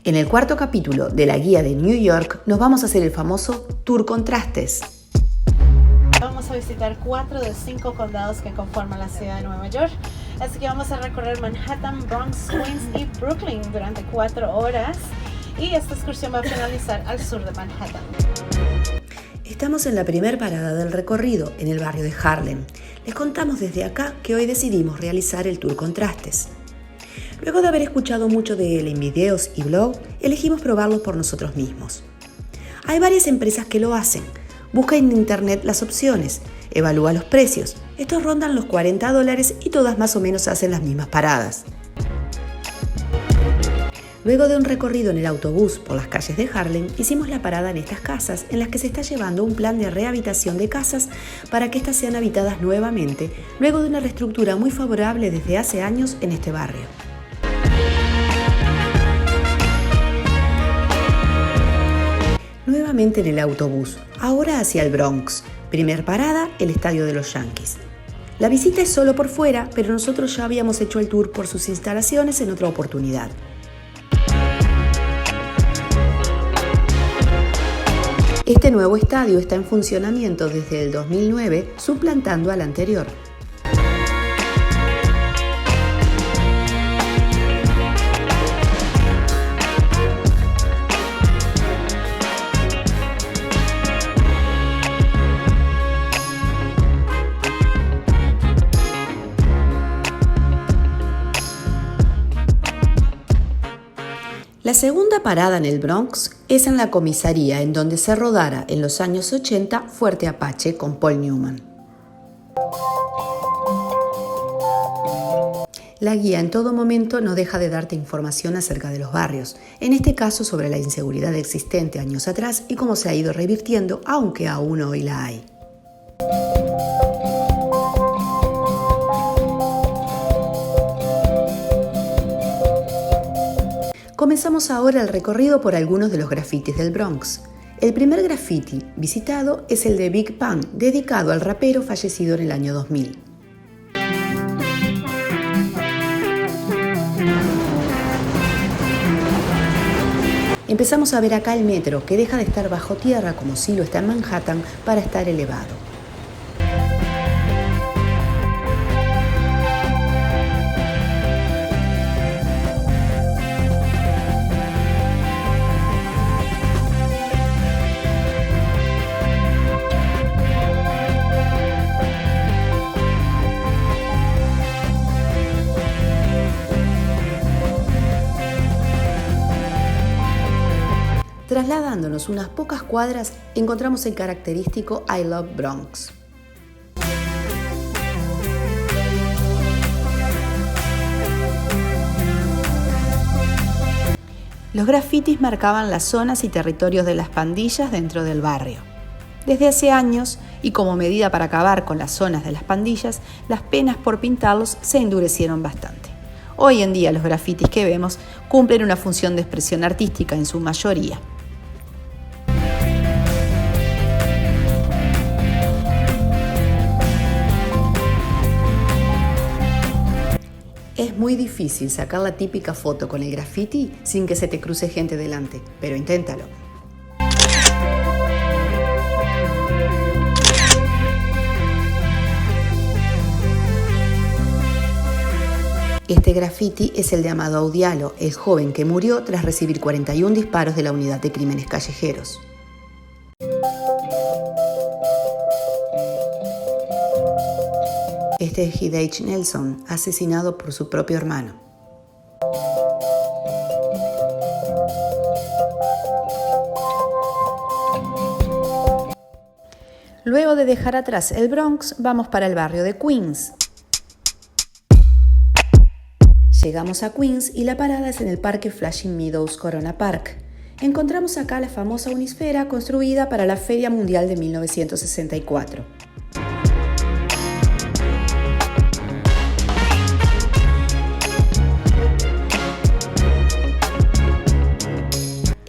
En el cuarto capítulo de la guía de New York nos vamos a hacer el famoso Tour Contrastes. Vamos a visitar 4 de 5 condados que conforman la ciudad de Nueva York. Así que vamos a recorrer Manhattan, Bronx, Queens y Brooklyn durante 4 horas. Y esta excursión va a finalizar al sur de Manhattan. Estamos en la primera parada del recorrido, en el barrio de Harlem. Les contamos desde acá que hoy decidimos realizar el Tour Contrastes. Luego de haber escuchado mucho de él en videos y blog, elegimos probarlo por nosotros mismos. Hay varias empresas que lo hacen. Busca en internet las opciones, evalúa los precios. Estos rondan los $40 y todas más o menos hacen las mismas paradas. Luego de un recorrido en el autobús por las calles de Harlem, hicimos la parada en estas casas en las que se está llevando un plan de rehabilitación de casas para que éstas sean habitadas nuevamente, luego de una reestructura muy favorable desde hace años en este barrio. Nuevamente en el autobús, ahora hacia el Bronx. Primer parada, el estadio de los Yankees. La visita es solo por fuera, pero nosotros ya habíamos hecho el tour por sus instalaciones en otra oportunidad. Este nuevo estadio está en funcionamiento desde el 2009, suplantando al anterior. La segunda parada en el Bronx es en la comisaría en donde se rodara en los años 80 Fuerte Apache con Paul Newman. La guía en todo momento no deja de darte información acerca de los barrios, en este caso sobre la inseguridad existente años atrás y cómo se ha ido revirtiendo, aunque aún hoy la hay. Comenzamos ahora el recorrido por algunos de los grafitis del Bronx. El primer graffiti visitado es el de Big Pun, dedicado al rapero fallecido en el año 2000. Empezamos a ver acá el metro, que deja de estar bajo tierra como si lo está en Manhattan para estar elevado. Trasladándonos unas pocas cuadras, encontramos el característico I Love Bronx. Los grafitis marcaban las zonas y territorios de las pandillas dentro del barrio. Desde hace años, y como medida para acabar con las zonas de las pandillas, las penas por pintarlos se endurecieron bastante. Hoy en día los grafitis que vemos cumplen una función de expresión artística en su mayoría. Es muy difícil sacar la típica foto con el graffiti sin que se te cruce gente delante, pero inténtalo. Este graffiti es el de Amadou Diallo, el joven que murió tras recibir 41 disparos de la Unidad de Crímenes Callejeros. Este es Hidage Nelson, asesinado por su propio hermano. Luego de dejar atrás el Bronx, vamos para el barrio de Queens. Llegamos a Queens y la parada es en el parque Flushing Meadows Corona Park. Encontramos acá la famosa unisfera construida para la Feria Mundial de 1964.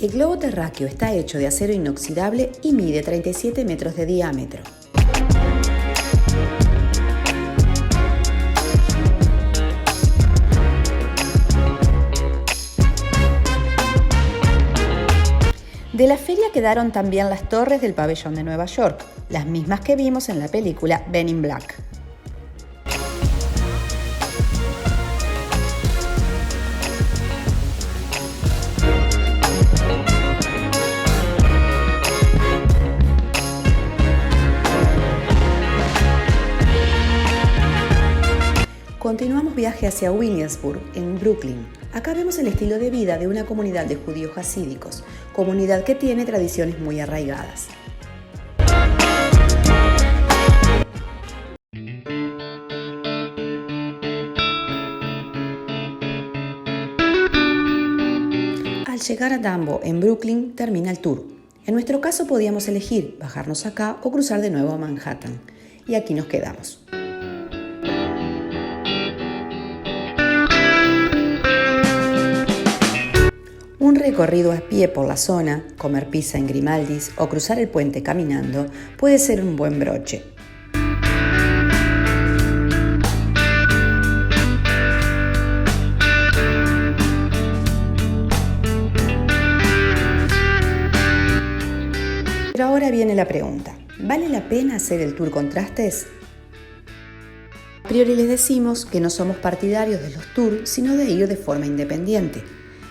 El globo terráqueo está hecho de acero inoxidable y mide 37 metros de diámetro. De la feria quedaron también las torres del pabellón de Nueva York, las mismas que vimos en la película Men in Black. Continuamos viaje hacia Williamsburg, en Brooklyn. Acá vemos el estilo de vida de una comunidad de judíos hasídicos, comunidad que tiene tradiciones muy arraigadas. Al llegar a Dumbo, en Brooklyn, termina el tour. En nuestro caso podíamos elegir bajarnos acá o cruzar de nuevo a Manhattan. Y aquí nos quedamos. Un recorrido a pie por la zona, comer pizza en Grimaldi's o cruzar el puente caminando puede ser un buen broche. Pero ahora viene la pregunta, ¿vale la pena hacer el tour Contrastes? A priori les decimos que no somos partidarios de los tours, sino de ir de forma independiente.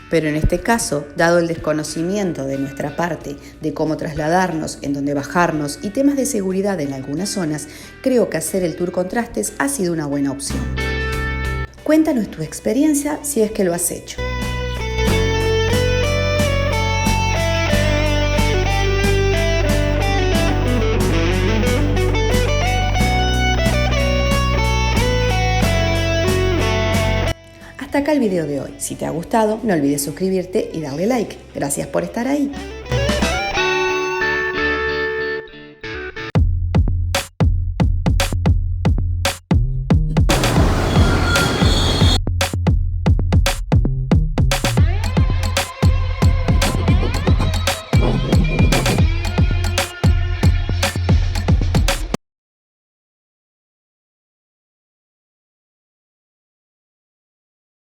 Pero en este caso, dado el desconocimiento de nuestra parte de cómo trasladarnos, en dónde bajarnos y temas de seguridad en algunas zonas, creo que hacer el tour Contrastes ha sido una buena opción. Cuéntanos tu experiencia si es que lo has hecho. Hasta acá el video de hoy. Si te ha gustado, no olvides suscribirte y darle like. Gracias por estar ahí.